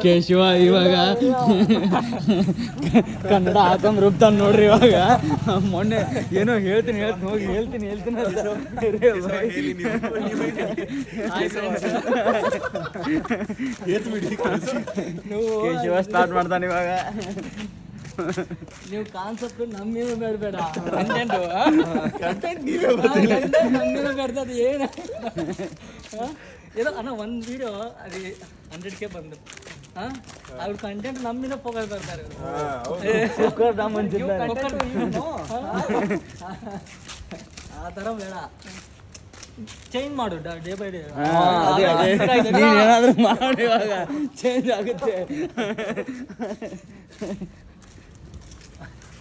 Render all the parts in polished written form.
ಕೇಶವ ಇವಾಗ ಕನ್ನಡ ಹಾಕೊಂಡ್ ರೂಪ್ತಾನ ನೋಡ್ರಿ. ಇವಾಗ ಮೊನ್ನೆ ಏನೋ ಹೇಳ್ತೀನಿ ಕೇಶವ ಸ್ಟಾರ್ಟ್ ಮಾಡ್ತಾನೆ ಇವಾಗ. ನೀವು ಕಾನ್ಸೆಪ್ಟ್ ನಮ್ಮೇನು ಬೇಡ, ಕಂಟೆಂಟ್ ನಮ್ಮೇನು ಬೇಡ್ತದೆ. ಏನೋ ಅಣ್ಣ ಒಂದು ವಿಡಿಯೋ ಅದು 100K ಬಂದು ಅವ್ರ ಕಂಟೆಂಟ್ ನಮ್ಮಿಂದ ಫೋಕಸ್ ಬರ್ತಾರೆ. ಆ ಥರ ಬೇಡ, ಚೇಂಜ್ ಮಾಡು ಡೇ ಬೈ ಡೇ. ಏನಾದ್ರೂ ಮಾಡಿ ಇವಾಗ ಚೇಂಜ್ ಆಗುತ್ತೆ.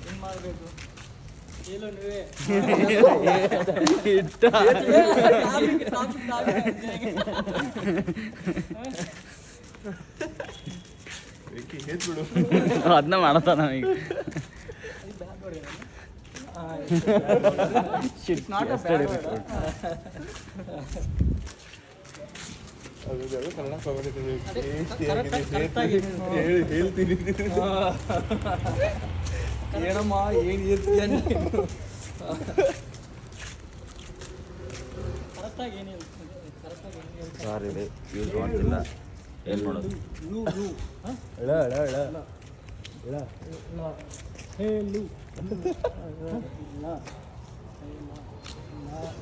ಏನು ಮಾಡಬೇಕು ಹೇಳೋ ನೀವೇ. ಅದನ್ನ ಮಾಡತಾನ ಈಗ. ಏನಮ್ಮ ಏನು ಹೇಳ್ತೀಯ ಕರೆಕ್ಟಾಗಿ ಏನು ಹೇಳ್ತೀನಿ, ಸಾರಿ ಯೂಸ್ ಮಾಡ್ತಿಲ್ಲ. ಏನು ಮಾಡೋದು?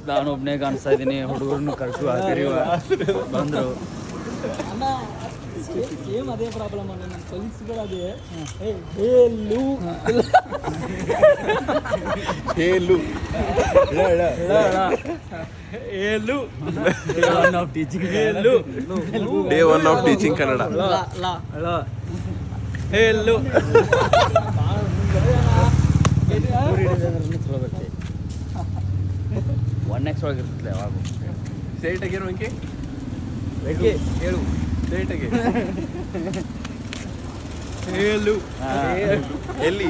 ನಾನು ಒಬ್ಬನೇ ಕಾಣಿಸ್ತಾ ಇದ್ದೀನಿ. ಹುಡುಗರನ್ನು ಕರ್ಸು ಹಾಕಿರಿ ಬಂದರು. ಅಣ್ಣ ಸೇಮ್ ಅದೇ ಪ್ರಾಬ್ಲಮ್ ಅಣ್ಣ. ನನ್ನ ಕಲೀಗ್ಸ್ಗಳು ಅದೇ ಹೇಳು day one of teaching Kannada. ಹೇಳು ಒನ್ ಎಕ್ಸ್ ಒಳಗಿರ್ತದೆ ಯಾವಾಗ. ಸೇಟಾಗಿ ವೆಂಕಿ ಹೇಳು ಸೇಟಾಗಿ ಹೇಳು ಎಲ್ಲಿ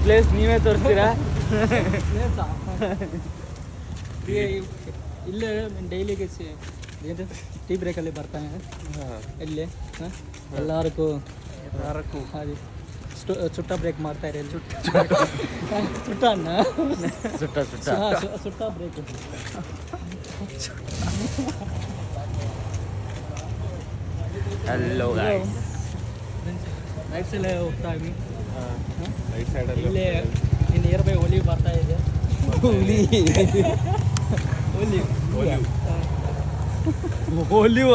ಪ್ಲೇಸ್ ನೀವೇ ತೋರಿಸ್ತೀರಾ? ಇಲ್ಲೇ ಡೈಲಿಗೆ ಟೀ ಬ್ರೇಕಲ್ಲಿ ಬರ್ತಾನೆ ಇಲ್ಲಿ ಎಲ್ಲರಿಗೂ ಹಾಗೆ ಸುಟ್ಟ ಬ್ರೇಕ್ ಮಾಡ್ತಾ ಇರಿ. ಸುಟ್ಟ ಅಣ್ಣ ಸುಟ್ಟ ಬ್ರೇಕ್. ಹಲೋ ಗೈಸ್, ರೈಟ್ ಸೈಡಲ್ಲೇ ಹೋಗ್ತಾ ಇದ್ವಿ. ರೈಟ್ ಸೈಡಲ್ಲಿ ಇಲ್ಲೇ ನಿಯರ್ ಬೈ ಒಲಿವ್ ಬರ್ತಾ ಇದೆ. ಒಲಿವ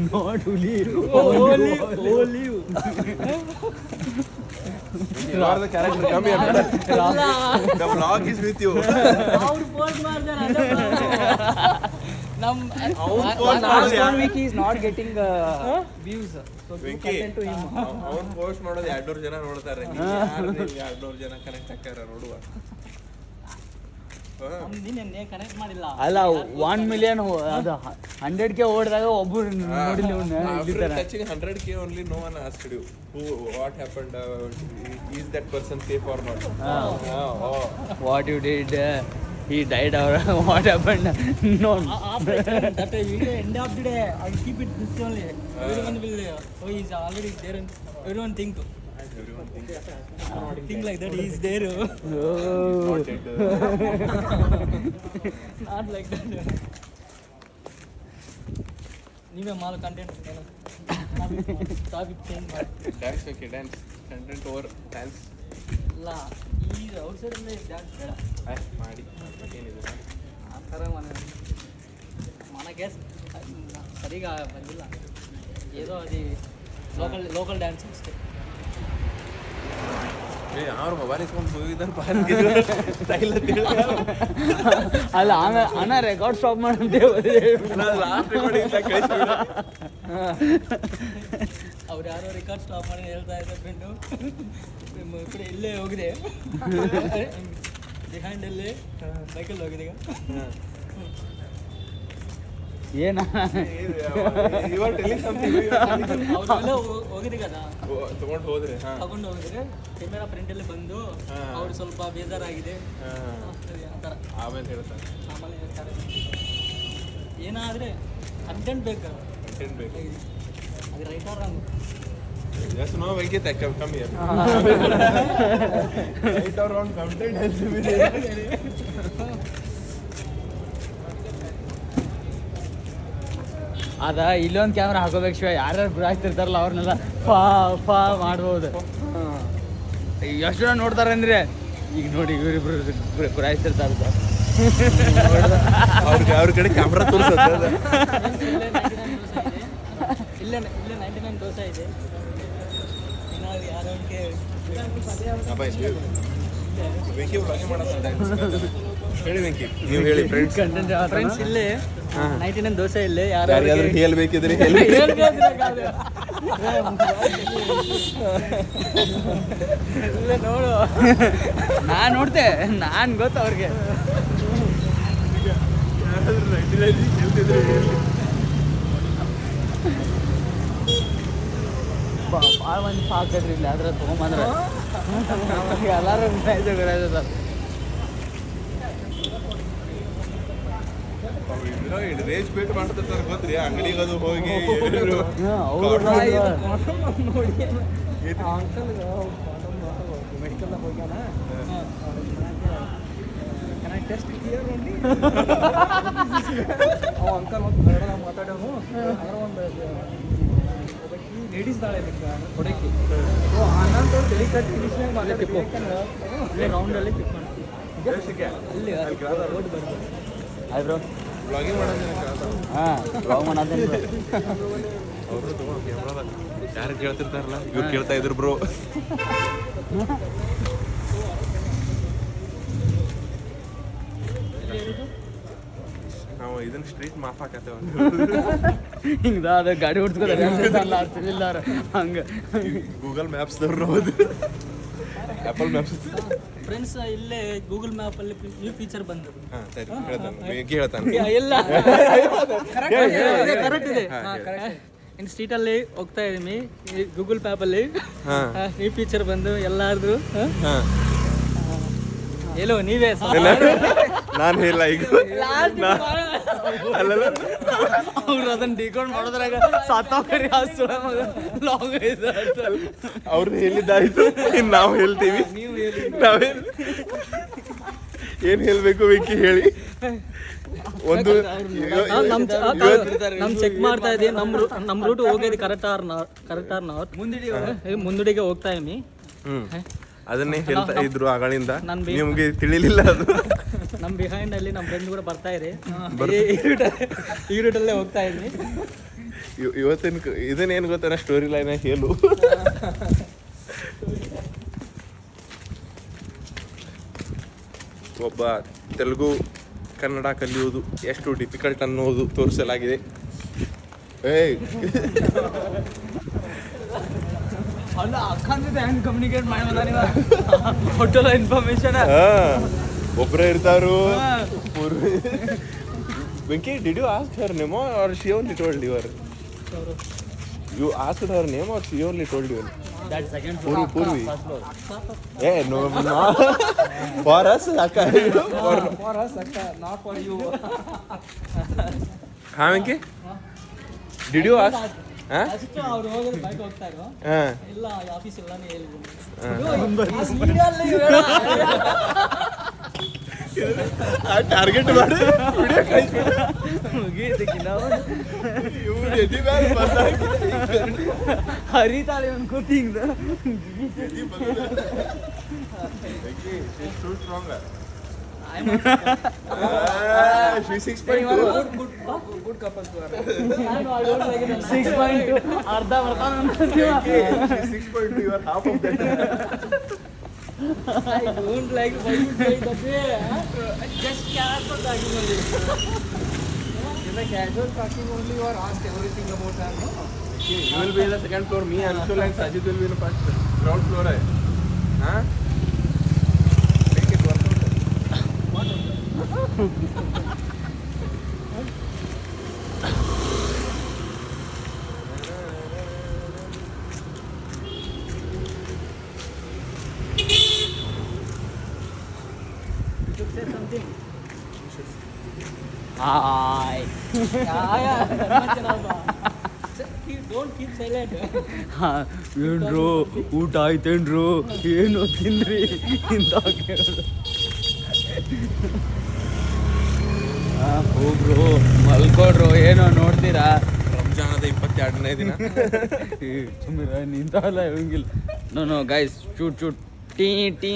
ನಾಟ್ ಹುಲಿ, olive. You are the character. Come here. The vlog is with you. ಅವ್ರು ಪೋಸ್ಟ್ ಮಾಡ್ತಾರೆ. ನಮ್ಮ Last week he is not getting views. So Venki, content to him. ಅವ್ನು ಪೋಸ್ಟ್ ಮಾಡೋದು 200 ಜನ ನೋಡ್ತಾರೆ. 200 ಜನ ಕನೆಕ್ಟ್ ಆಗ್ತಾರ ನೋಡುವ. ನೀನೇ ಕನೆಕ್ಟ್ ಮಾಡಿಲ್ಲ ಅಲ್ಲ 1 million ಅದು 100K ಓಡಿದಾಗ ಒಬ್ಬರು ನೋಡಿಲ್ಲ ಇವನ್ನ. After touching 100K only no one asked you what happened, is that person safe or not. What you did, he died or what happened? No. that video end of the day I will keep it this only. Everyone will he is already there and everyone think like that he is there. Not dead. Not like that. ನೀವೇ mall content topic change ಮಾಡಿ. Dance okay, dance. Content over dance. ಇಲ್ಲ ಈ out ಸೈಡಲ್ಲೇ dance ಬೇಡ ಮಾಡಿ ಏನಿದೆ ಆ ಥರ ಮನೆಗೆ ಸರಿಗ ಬಂದಿಲ್ಲ. ಏದೋ ಅದು ಲೋಕಲ್ ಡ್ಯಾನ್ಸ್ ಅಷ್ಟೇ. ಅವ್ರು ಮೊಬೈಲ್ ಇಸ್ಕೊಂಡು ಹೋಗಿದ್ದಾರೆ ಸ್ಟೈಲ್ ಅಲ್ಲ ಆಮೇಲೆ ಅಣ್ಣ ರೆಕಾರ್ಡ್ ಸ್ಟಾಪ್ ಮಾಡಂತೆ ಲಾಸ್ಟ್ ಅವ್ರು ಯಾರೋ ರೆಕಾರ್ಡ್ ಸ್ಟಾಪ್ ಮಾಡಿ ಹೇಳ್ತಾ ಇದ್ದಾರೆ ಫ್ರೆಂಡು. ಈ ಕಡೆ ಇಲ್ಲೇ ಹೋಗಿದೆ ಬಿಹೈಂಡಲ್ಲಿ ಬೈಕಲ್ಲಿ ಹೋಗಿದೆ. ಈಗ ಏನ You are telling something. ಅವ್ರೆಲ್ಲ ಹೋಗಿರಿ కదా ತಗೊಂಡು ಹೋದ್ರೆ ತಗೊಂಡು ಹೋಗಿದ್ರೆ ಕ್ಯಾಮೆರಾ ಫ್ರಂಟಲ್ಲಿ ಬಂದು ಅವ್ರು ಸ್ವಲ್ಪ ಬೇಜಾರಾಗಿದೆ ಆ ಥರ ಆಮೇಲೆ ಹೇಳ್ತಾರೆ ಆಮೇಲೆ ಹೇಳ್ತಾರೆ ಏನಾದರೆ ಕಂಟೆಂಟ್ ಬೇಕು ಕಂಟೆಂಟ್ ಬೇಕು. ಅದು right or wrong Just no Venkit, come here. Right or wrong, content has to be there. ಅದ ಇಲ್ಲೊಂದು ಕ್ಯಾಮ್ರಾ ಹಾಕೋಬೇಕು ಶಿವ, ಯಾರ್ಯಾರು ಗುರಾಯ್ತಿರ್ತಾರಲ್ಲ ಅವ್ರನ್ನೆಲ್ಲ ಫಾ ಫಾ ಮಾಡ್ಬೋದು. ಎಷ್ಟು ಜನ ನೋಡ್ತಾರೆ ಅಂದರೆ ಈಗ ನೋಡಿ ಇವರಿಬ್ರು ಗುರಾಯ್ತಿರ್ತಾರೆ ಅವ್ರ ಕಡೆ ಕ್ಯಾಮ್ರಾ ತೋರಿಸೋದು. ಇಲ್ಲೇ 99 ದೋಸೆ ಇದೆ. ಏನಾದ್ರು ಯಾರೊಂದಿಗೆ ವೆಂಕಿ ವ್ಲಾಗಿಂಗ್ ಮಾಡೋದು ಹೇಳಿ ವೆಂಕಿ, ನೀವು ಹೇಳಿ ಫ್ರೆಂಡ್ಸ್. ಫ್ರೆಂಡ್ಸ್ ಇಲ್ಲೇ 99 ದೋಸೆ ಇಲ್ಲೇ ಯಾರಿಗಾದ್ರೂ ಹೇಳ್ಬೇಕಿದ್ರೆ ಹೇಳಿ. ಇಲ್ಲೇ ನೋಡು. ನಾನು ನೋಡ್ತೆ, ನಾನು ಗೊತ್ತು ಅವ್ರಿಗೆ. ಭಾಳ ಮಂದಿ ಸಾಕ್ರಿ ಇಲ್ಲಿ, ಆದ್ರೆ ತೊಗೊಂಬಂದ್ರೆ ಎಲ್ಲರೂ ಸರ್. ರೇಜ್ ಪೇಟ್ ಮಾಡ್ತಿರ್ತಾರೆ ಗೊತ್ತ್ರಿ, ಅಂಗಡಿಗೆ ಅದು ಹೋಗಿ ಮೆಡಿಕಲ್ ಹೋಗ್ಯಾನ ಟೆಸ್ಟ್ ಅಂಕಲ್ ಒಂದು ಕನ್ನಡ ಮಾತಾಡೋನು ಅದರ ಒಂದು ಲೇಡೀಸ್ ದಾಳೆ ಕೊಡಕ್ಕೆ ಆನಂದ್ ತಲೆ ಕಟ್ ಫಿನಿಶ್ನಾಗ ಮಾತಾಡ್ತೀವಿ. ಯಾಕಂದ್ರೆ ರೌಂಡಲ್ಲಿ ಪಿಕ್ ಮಾಡ್ತೀವಿ ಅಲ್ಲಿ ರೋಡ್ ಬರ್ಬೋದು. ಆಯ್ ಬ್ರೋ, ವ್ಲಾಗಿಂಗ್ ಮಾಡೋದು. ಹಾಂ ಬ್ಲಾಗ್ ಮಾಡೋದೇನು ಬ್ರೋ. ಅವರು ತಗೋ ಕ್ಯಾಮ್ರಾದಾಗ ಯಾರು ಕೇಳ್ತಿರ್ತಾರಲ್ಲ ಇವ್ರು ಕೇಳ್ತಾ ಇದ್ರು ಬ್ರೋ. ನಾವು ಇದನ್ನ ಸ್ಟ್ರೀಟ್ ಮಾಫ್ ಹಾಕತ್ತೇವ ಹಿಂಗೆ ಅದು ಗಾಡಿ ಹೊಡ್ಸ್ಕೊತಾರೆ ಇಲ್ಲ ಹಂಗೆ. ಗೂಗಲ್ ಮ್ಯಾಪ್ಸ್ದವ್ರು ಹೌದು, ಆ್ಯಪಲ್ ಮ್ಯಾಪ್ಸ್. ಫ್ರೆಂಡ್ಸ್ ಇಲ್ಲೇ ಗೂಗಲ್ ಮ್ಯಾಪಲ್ಲಿ ನ್ಯೂ ಫೀಚರ್ ಬಂದು ಹಾಂ ಸರಿ ಹೇಳ್ತಾನೆ, ಹೇಳ್ತಾನೆ. ಇಲ್ಲ ಕರೆಕ್ಟ್ ಇದೆ. ಇನ್ನು ಸ್ಟ್ರೀಟಲ್ಲಿ ಹೋಗ್ತಾ ಇದ್ದೀನಿ, ಗೂಗಲ್ ಮ್ಯಾಪಲ್ಲಿ ನ್ಯೂ ಫೀಚರ್ ಬಂದು ಎಲ್ಲಾರ್ದು ಹೇಳೋ ನೀವೇ. ನಾನು ಹೇಳ ಈಗ ಅಲ್ಲಲ್ಲ, ಅವ್ರು ಅದನ್ನ ಡಿಕೋಡ್ ಮಾಡೋದ್ರಾಗ ಸಾತಾವರಿ ಲಾಂಗ್ ಇದೆ. ಅವ್ರದ್ದು ಹೇಳಿದ್ದಾಯ್ತು, ಇನ್ನು ನಾವು ಹೇಳ್ತೀವಿ. ನಾವೇನು ಏನು ಹೇಳಬೇಕು ವೆಂಕಿ ಹೇಳಿ. ಒಂದು ನಮ್ ಚೆಕ್ ಮಾಡ್ತಾ ಇದ್ದೀವಿ, ನಮ್ಮ ರೂಟ್ ಹೋಗೋದು ಕರೆಕ್ಟ್ ಆರ್ ನಾಟ್ ಮುಂದುಡಿಗೆ ಹೋಗ್ತಾ ಇದ್ದೀನಿ. ಅದನ್ನೇ ಹೇಳ್ತಾ ಇದ್ರು ಆಗಳಿಂದ, ನಿಮ್ಗೆ ತಿಳಿಲಿಲ್ಲ ಅದು. ನಮ್ಮ ಬಿಹೈಂಡ್ ಅಲ್ಲಿ ನಮ್ಮ ಫ್ರೆಂಡ್ ಕೂಡ ಬರ್ತಾ ಇದೆ, ಈ ರೂಟಲ್ಲೇ ಹೋಗ್ತಾ ಇದ್ದೀನಿ. ಇವತ್ತಿನ ಇದನ್ನೇನು ಗೊತ್ತಾನ ಸ್ಟೋರಿ ಲೈನ್ ಹೇಳು. ಒಬ್ಬ ತೆಲುಗು ಕನ್ನಡ ಕಲಿಯುವುದು ಎಷ್ಟು ಡಿಫಿಕಲ್ಟ್ ಅನ್ನೋದು ತೋರಿಸಲಾಗಿದೆ. ಏಯ್ ಅಲ್ಲ ಅಕ್ಕಂದ ಹೆಂಗ್ ಕಮ್ಯುನಿಕೇಟ್ ಮಾಡಿ ಹೋಟೆಲ್ ಇನ್ಫಾರ್ಮೇಶನ್ ಒಬ್ಬರೇ ಇರ್ತಾರು. Venki, did you ask her name or she only told your? You asked her name or she only told you? That second floor. Purvi. Hey, no, for us, Akka. For us, Akka, not for you. हाँ Venky, did you ask? ಅಷ್ಟು ಅವ್ರು ಹೋಗೋದು bike ಹೋಗ್ತಾ ಇರೋ ಇಲ್ಲ office ಎಲ್ಲಾನೇ ಹೇಳಿದ್ರು. Target ಮಾಡಿ ಹರಿತಾಳೆ ಒಂದು ಕೂತಿ ಹಿಂಗ. She's 6.2. Good couples were. 6.2 ಅರ್ಧ ಬರ್ತಾನೆ. She's 6.2. You are half of that. I don't like why you say that way. Just casual talking only. In the casual talking only, you are asked everything about her. No? You will be in the second floor. Me, Anshul and Sajid will be in the first ground floor. Huh? Make it work out. something. Hi. Don't keep silent. ಏನ್ರು ಊಟ ಆಯ್ತೇನ್ರು ಏನು ತಿಂದ್ರಿ ಇಂತ ಕೇಳೋದು. ಹೋಗ್ರು ಮಲ್ಕೊಡ್ರು ಏನೋ ನೋಡ್ತೀರಾ. ರಂಜಾನದ 22ನೇ ದಿನ. ಸುಮ್ಮನೆ ನಿಂತಲ್ಲ ಹೇಳಂಗಿಲ್ಲ. No guys shoot T T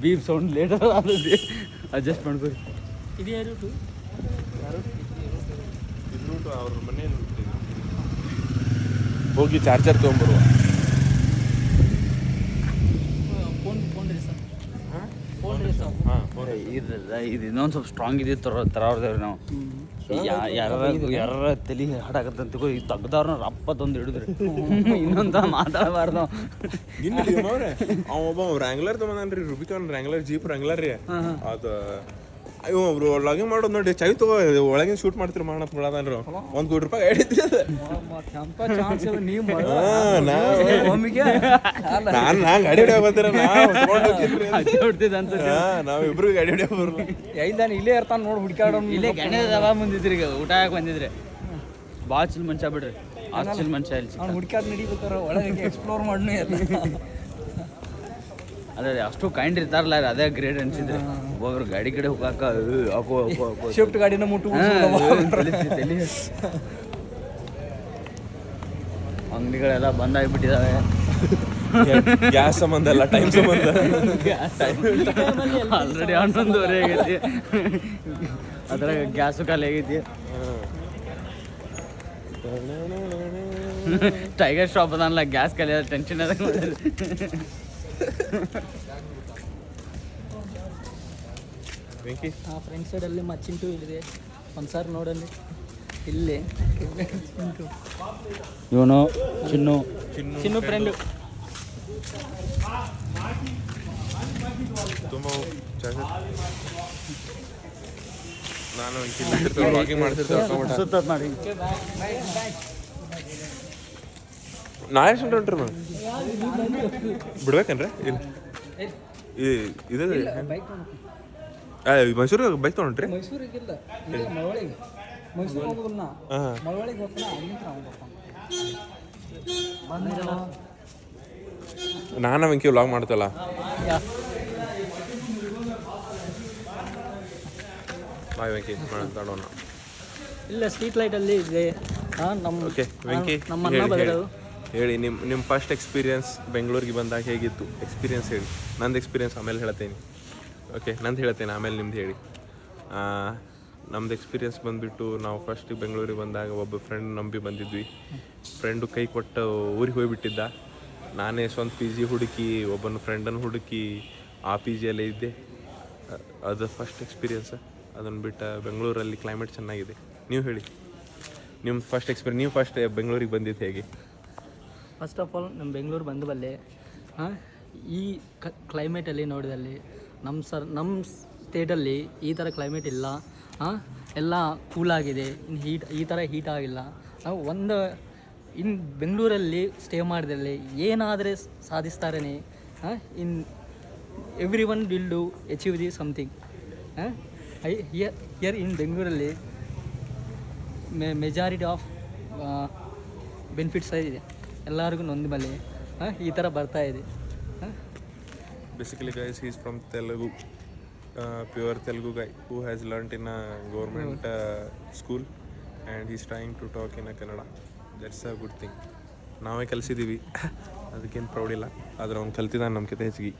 beep sound later ಆದದ್ದು ಅಡ್ಜಸ್ಟ್ ಮಾಡ್ಕೊಳ್ಳಿ. ಇದು ಯಾರು ಅವ್ರ ಮನೆ ಹೋಗಿ ಚಾರ್ಜರ್ ತೊಗೊಂಬರುವ. ಇದು ಇನ್ನೊಂದು ಸ್ವಲ್ಪ ಸ್ಟ್ರಾಂಗ್ ಇದೆ ತರೋರ್ದೇವ್ರಿ ನಾವು. ಯಾರ ತಲೆ ಹಾಡಾಕತ್ತಂತ ಈ ತೆಗ್ದವ್ರನ್ನ ರಪ್ಪತ್ತೊಂದು ಹಿಡಿದ್ರಿ ಇನ್ನೊಂದ ಮಾತಾಡಬಾರ್ದು. ಅವ ಒಬ್ಬ ರ್ಯಾಂಗ್ಲರ್ ತೊಗೊಂಡ್ರಿ, ರುಬಿಕಾನ್ ರ್ಯಾಂಗ್ಲರ್, ಜೀಪ್ ರ್ಯಾಂಗ್ಲರ್ ರೀ. ಅದು ಇವ್ರು ಲಾಗಿಂಗ್ ಮಾಡೋದು ನೋಡಿ, ಚೈ ತಗೋ ಒಳಗಿನ ಶೂಟ್ ಮಾಡ್ತಿರಿ ಮಾಡಕ್ ಬಿಡದನ್ರಿ. $1 ಕೋಟಿ ಹೇಳಿದ್ರಿ ಅದು. ನಾನು ಗಾಡಿ ಹೊಡಿಯೋ ಬಂದಿರ ನಾವಿಬ್ರು ಗಾಡಿ ಹೊಡಿಯೋ ಬರಲ್ಲ. ಇಲ್ಲೇ ಇರ್ತಾನ ನೋಡಿ ಹುಡುಕಾಡೋ. ಇಲ್ಲೇ ಗಣೆ ದವಾ ಮುಂದಿದ್ರಿ ಈಗ ಊಟ ಹಾಕಿ ಬಂದಿದ್ರೆ. ಭಾಳ ಚಿಲ್ ಮನುಷ್ಯ ಬಿಡ್ರಿ, ಅಷ್ಟು ಚಿಲ್ ಮನುಷ್ಯ ಇಲ್ಲಿ. ಅವ್ನು ಹುಡುಕಾಡ್ ನಡಿಬೇಕಾರೆ ಒಳಗೆ ಎಕ್ಸ್ಪ್ಲೋರ್ ಮಾಡ್ನು ಎಲ್ಲ. ಅದೇ ಅಷ್ಟು ಕೈಂಡ್ ಇರ್ತಾರಲ್ಲ ಅದೇ ಗ್ರೇಟ್ ಅನ್ಸಿದ್ರೆ. ಒಬ್ಬೊಬ್ರು ಗಾಡಿ ಕಡೆ ಹೋಗಾಕ ಹಾಕೋ ಶಿಫ್ಟ್ ಗಾಡಿನ ಮುಟ್ಟು ಅಂಗಡಿಗಳೆಲ್ಲ ಬಂದಾಗ್ಬಿಟ್ಟಿದಾವೆ. ಗ್ಯಾಸ್ ಸಂಬಂಧ ಅಲ್ಲ, ಟೈಮ್ ಸಂಬಂಧ. ಆಲ್ರೆಡಿ 11:30 ಆಗೈತಿ, ಅದ್ರಾಗ ಗ್ಯಾಸು ಖಾಲಿ ಆಗೈತಿ. ಟೈಗರ್ ಶಾಪ್ ಅದಲ್ಲ, ಗ್ಯಾಸ್ ಖಾಲಿ ಅದ, ಟೆನ್ಷನ್ ಅದ. ಫ್ರಂಟ್ ಸೈಡಲ್ಲಿ ಮಚ್ಚಿಂಟು ಇಲ್ಲಿದೆ, ಒಂದ್ಸಾರಿ ನೋಡಲ್ಲಿ. ಇಲ್ಲಿ ಇವನು ಚಿನ್ನು ಫ್ರೆಂಡು. ತುಂಬ ನಾನು ವಾಕಿಂಗ್ ಮಾಡ್ತಿರ್ತಾರೆ. ಸುತ್ತ ಮಾಡಿ ನಾಳೆ ಎಷ್ಟು ಹೊಂಟ್ರಿ ನಾವು ಬಿಡ್ಬೇಕೇನ್ರಿ? ಇದು ಮೈಸೂರಿಗೆ ಬೈಕ್ ತೊಗೊಂಡ್ರಿ? ಮೈಸೂರಿಗಿಲ್ಲ, ಮಳವಳ್ಳಿಗೆ. ಮೈಸೂರು ಹೋಗೋದಿಲ್ಲ, ಮಳವಳ್ಳಿಗೆ ಹೋಗ್ತಾನ. ನಾನು ವೆಂಕಿ ವ್ಲಾಗ್ ಮಾಡ್ತಲ್ಲ. ಬಾಯ್ ವೆಂಕಿ ಮಾತಾಡೋಣ. ಇಲ್ಲ ಸ್ಟ್ರೀಟ್ ಲೈಟಲ್ಲಿ ಇದೆ. ಓಕೆ ವೆಂಕಿ, ನಮ್ಮ ಅಣ್ಣ ಬರೋದು. ಹೇಳಿ ನಿಮ್ಮ ಫಸ್ಟ್ ಎಕ್ಸ್ಪೀರಿಯನ್ಸ್ ಬೆಂಗಳೂರಿಗೆ ಬಂದಾಗ ಹೇಗಿತ್ತು ಎಕ್ಸ್ಪೀರಿಯನ್ಸ್ ಹೇಳಿ. ನಂದು ಎಕ್ಸ್ಪೀರಿಯನ್ಸ್ ಆಮೇಲೆ ಹೇಳ್ತೇನೆ. ಓಕೆ, ನಂದು ಹೇಳ್ತೇನೆ ಆಮೇಲೆ ನಿಮ್ದು ಹೇಳಿ. ನಮ್ದು ಎಕ್ಸ್ಪೀರಿಯನ್ಸ್ ಬಂದುಬಿಟ್ಟು, ನಾವು ಫಸ್ಟ್ ಬೆಂಗಳೂರಿಗೆ ಬಂದಾಗ ಒಬ್ಬ ಫ್ರೆಂಡ್ ನಂಬಿ ಬಂದಿದ್ವಿ. ಫ್ರೆಂಡು ಕೈ ಕೊಟ್ಟು ಊರಿಗೆ ಹೋಗಿಬಿಟ್ಟಿದ್ದ. ನಾನೇ ಸ್ವಂತ ಪಿ ಜಿ ಹುಡುಕಿ, ಒಬ್ಬನ ಫ್ರೆಂಡನ್ನು ಹುಡುಕಿ ಆ ಪಿ ಜಿಯಲ್ಲೇ ಇದ್ದೆ. ಅದು ಫಸ್ಟ್ ಎಕ್ಸ್ಪೀರಿಯನ್ಸ್. ಅದನ್ನು ಬಿಟ್ಟು ಬೆಂಗಳೂರಲ್ಲಿ ಕ್ಲೈಮೇಟ್ ಚೆನ್ನಾಗಿದೆ. ನೀವು ಹೇಳಿ ನಿಮ್ಮ ಫಸ್ಟ್ ಎಕ್ಸ್ಪೀರಿಯನ್ಸ್. ನೀವು ಫಸ್ಟ್ ಬೆಂಗಳೂರಿಗೆ ಬಂದಿದ್ದು ಹೇಗೆ? ಫಸ್ಟ್ ಆಫ್ ಆಲ್ ನಮ್ಮ ಬೆಂಗಳೂರು ಬಂದ ಬಲ್ಲೆ ಈ ಕ್ಲೈಮೇಟಲ್ಲಿ ನೋಡಿದಲ್ಲಿ ನಮ್ಮ ಸ್ಟೇಟಲ್ಲಿ ಈ ಥರ ಕ್ಲೈಮೇಟ್ ಇಲ್ಲ. ಎಲ್ಲ ಕೂಲಾಗಿದೆ, ಈ ಥರ ಹೀಟ್ ಆಗಿಲ್ಲ. ಒಂದು ಬೆಂಗಳೂರಲ್ಲಿ ಸ್ಟೇ ಮಾಡಿದಲ್ಲಿ ಏನಾದರೆ ಸಾಧಿಸ್ತಾರೇ. In every one will do achieve the something. Here in ಬೆಂಗಳೂರಲ್ಲಿ ಮೆಜಾರಿಟಿ ಆಫ್ ಬೆನಿಫಿಟ್ಸ್ ಇದೆ. ಎಲ್ಲರಿಗೂ ನೊಂದ ಮೇಲೆ ಈ ಥರ ಬರ್ತಾ ಇದೆ. Basically guys, he is from Telugu, pure Telugu guy who has learnt in a government school and he is trying to talk in a Kannada. That's a good thing. ನಾವೇ ಕಲಿಸಿದ್ದೀವಿ, ಅದಕ್ಕೇನು ಪ್ರೌಡ್ ಇಲ್ಲ. ಆದರೆ ಅವ್ನು ಕಲ್ತಿದ್ದಾನೆ ನಮ್ಗಿಂತ ಹೆಚ್ಚಿಗೆ.